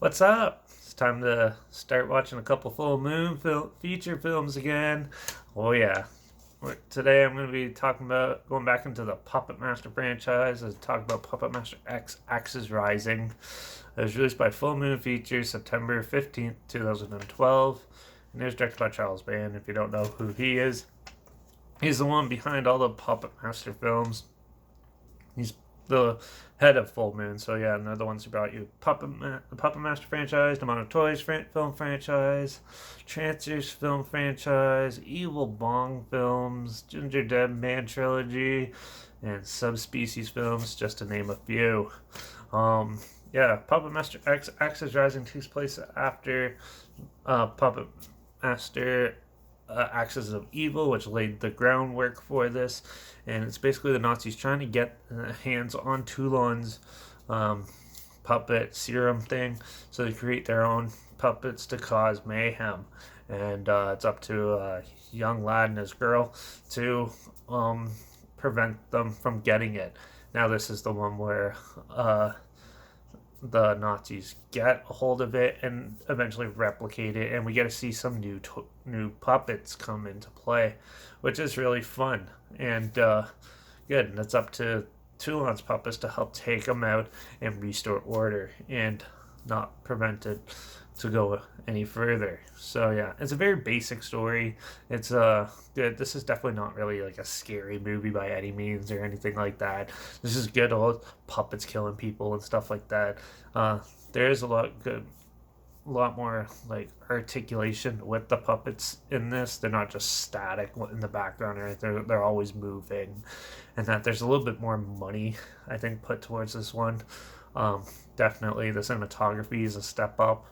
What's up? It's time to start watching a couple full moon feature films again. Oh yeah. Today I'm going to be talking about going back into the Puppet Master franchise and talk about Puppet Master X Axis Rising. It was released by Full Moon Features September 15th, 2012. And it was directed by Charles Band. If you don't know who he is, he's the one behind all the Puppet Master films. He's the head of Full Moon. So yeah, and they're the ones who brought you the Puppet Master franchise, the Modern Toys film franchise, Trancers film franchise, Evil Bong films, Ginger Dead Man trilogy, and Subspecies films, just to name a few. Yeah, Puppet Master X Axis Rising takes place after Puppet Master Axis of Evil, which laid the groundwork for this. And it's basically the Nazis trying to get hands on Toulon's puppet serum thing, so they create their own puppets to cause mayhem. And it's up to a young lad and his girl to prevent them from getting it. Now, this is the one where the Nazis get a hold of it and eventually replicate it, and we get to see some new puppets come into play, which is really fun and good. And it's up to Toulon's puppets to help take them out and restore order and not prevent it to go any further. So yeah, it's a very basic story. It's good. This is definitely not really like a scary movie by any means or anything like that. This is good old puppets killing people and stuff like that. There is a lot more like articulation with the puppets in this. They're not just static in the background or they're always moving, and that there's a little bit more money I think put towards this one. Definitely the cinematography is a step up.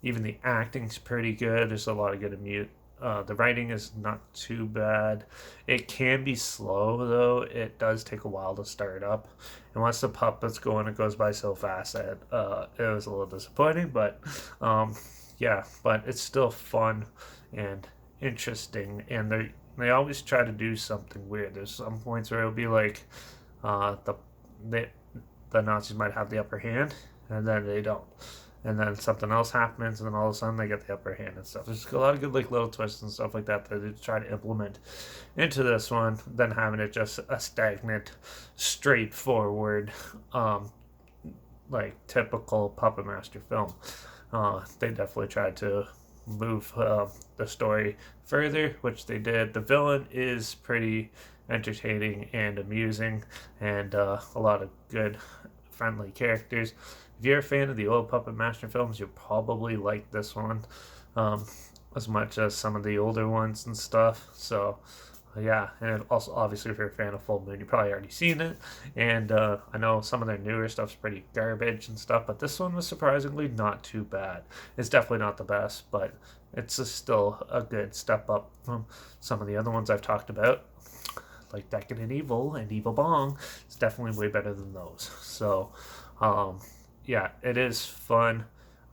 Even the acting's pretty good. There's a lot of good mute. The writing is not too bad. It can be slow though. It does take a while to start up, and once the puppets go in, it goes by so fast that it was a little disappointing. But yeah, but it's still fun and interesting, and they always try to do something weird. There's some points where it'll be like the the the Nazis might have the upper hand, and then they don't. And then something else happens, and then all of a sudden they get the upper hand and stuff. There's a lot of good like little twists and stuff like that that they try to implement into this one, than having it just a stagnant, straightforward, like typical Puppet Master film. They definitely tried to move the story further, which they did. The villain is pretty entertaining and amusing, and a lot of good, friendly characters. If you're a fan of the old Puppet Master films, you'll probably like this one as much as some of the older ones and stuff. So, yeah, and also obviously if you're a fan of Full Moon, you've probably already seen it. And I know some of their newer stuff's pretty garbage and stuff, but this one was surprisingly not too bad. It's definitely not the best, but still a good step up from some of the other ones I've talked about, like Decadent Evil and Evil Bong. It's definitely way better than those. So, yeah, it is fun.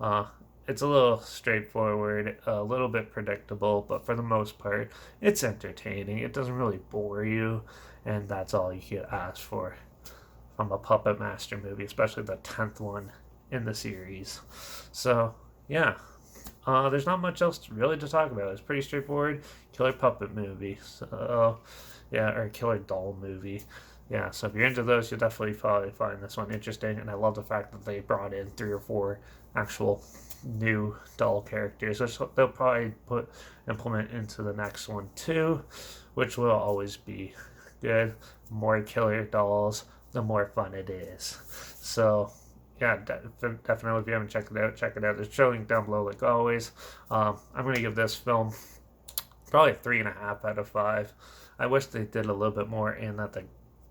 Uh, it's a little straightforward, a little bit predictable, but for the most part, it's entertaining. It doesn't really bore you, and that's all you could ask for from a Puppet Master movie, especially the 10th one in the series. So, yeah, there's not much else really to talk about. It's pretty straightforward. Killer puppet movie. So, yeah, or killer doll movie. Yeah, so if you're into those, you'll definitely probably find this one interesting. And I love the fact that they brought in 3 or 4 actual new doll characters, which they'll probably implement into the next one too, which will always be good. More killer dolls, the more fun it is. So yeah, definitely if you haven't checked it out, check it out. There's a link down below, like always. I'm gonna give this film probably a 3.5 out of 5. I wish they did a little bit more in that the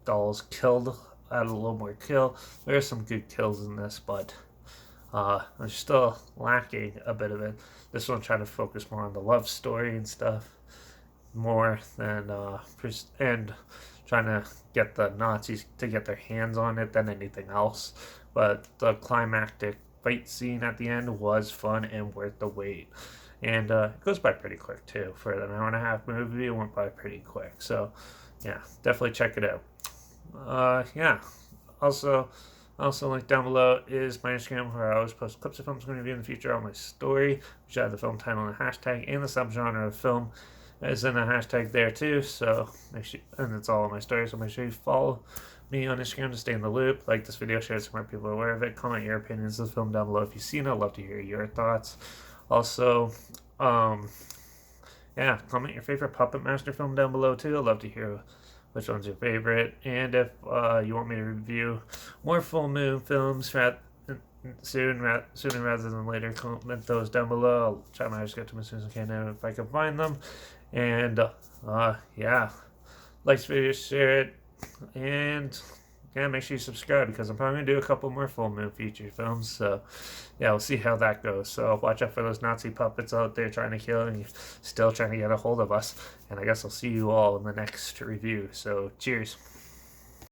dolls killed, had a little more kill. There are some good kills in this, but I'm still lacking a bit of it. This one trying to focus more on the love story and stuff, more than and trying to get the Nazis to get their hands on it than anything else. But the climactic fight scene at the end was fun and worth the wait. And it goes by pretty quick too. For an hour and a half movie, it went by pretty quick. So, yeah, definitely check it out. Yeah. Also, Also, link down below is my Instagram where I always post clips of films I'm going to review in the future on my story, which I have the film title and the hashtag, and the subgenre of film is in the hashtag there too. So make sure, and it's all on my story. So make sure you follow me on Instagram to stay in the loop. Like this video, share it so more people are aware of it. Comment your opinions of the film down below if you've seen it. I'd love to hear your thoughts. Also, yeah, comment your favorite Puppet Master film down below too. I'd love to hear which one's your favorite. And if you want me to review more full moon films sooner rather than later, comment those down below. I'll try my best to get to them as soon as I can if I can find them. And yeah, like this video, share it, and yeah, make sure you subscribe because I'm probably gonna do a couple more full moon feature films. So yeah, we'll see how that goes. So watch out for those Nazi puppets out there trying to kill and still trying to get a hold of us. And I guess I'll see you all in the next review. So cheers.